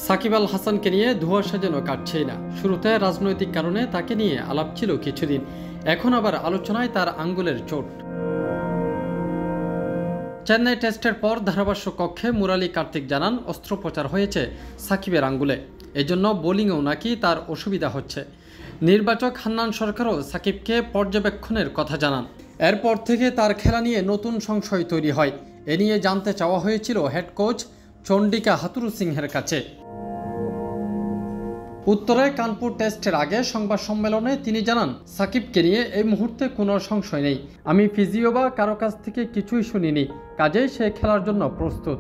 সাকিব আল হাসানকে নিয়ে ধোঁয়াশা যেন কাটছেই না। শুরুতে রাজনৈতিক কারণে তাকে নিয়ে আলাপ ছিল কিছুদিন, এখন আবার আলোচনায় তার আঙ্গুলের চোট। চেন্নাই টেস্টের পর ধারাভাষ্য কক্ষে মুরালি কার্তিক জানান, অস্ত্রোপচার হয়েছে সাকিবের আঙ্গুলে, এজন্য বোলিংয়েও নাকি তার অসুবিধা হচ্ছে। নির্বাচক হান্নান সরকারও সাকিবকে পর্যবেক্ষণের কথা জানান। এরপর থেকে তার খেলা নিয়ে নতুন সংশয় তৈরি হয়। এ নিয়ে জানতে চাওয়া হয়েছিল হেড কোচ চন্ডিকা হাথুরুসিংহের কাছে। উত্তরে কানপুর টেস্টের আগে সংবাদ সম্মেলনে তিনি জানান, সাকিবকে নিয়ে এই মুহূর্তে কোনো সংশয় নেই। আমি ফিজিও বা কারো কাছ থেকে কিছুই শুনিনি, কাজেই সে খেলার জন্য প্রস্তুত।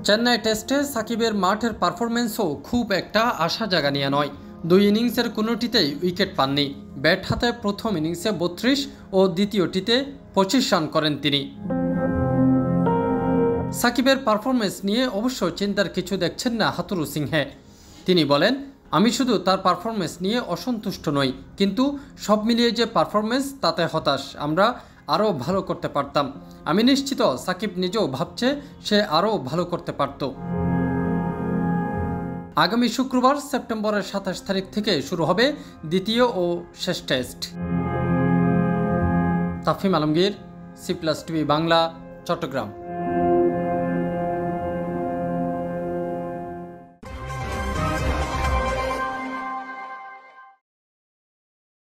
চেন্নাই টেস্টে সাকিবের মাঠের পারফরমেন্সও খুব একটা আশা জাগা নিয়ে নয়। 2 ইনিংসের কোনোটিতেই উইকেট পাননি। ব্যাট হাতে প্রথম ইনিংসে 32 ও দ্বিতীয়টিতে 25 রান করেন তিনি। সাকিবের পারফরমেন্স নিয়ে অবশ্য চিন্তার কিছু দেখছেন না হাথুরুসিংহে। তিনি বলেন, আমি শুধু তার পারফরমেন্স নিয়ে অসন্তুষ্ট নই, কিন্তু সব মিলিয়ে যে পারফরমেন্স তাতে হতাশ। আমরা আরও ভালো করতে পারতাম। আমি নিশ্চিত সাকিব নিজেও ভাবছে সে আরও ভালো করতে পারত। আগামী শুক্রবার সেপ্টেম্বরের 27 তারিখ থেকে শুরু হবে দ্বিতীয় ও শেষ test. Tafhim Alamgir, C+ TV Bangla, Chittagong.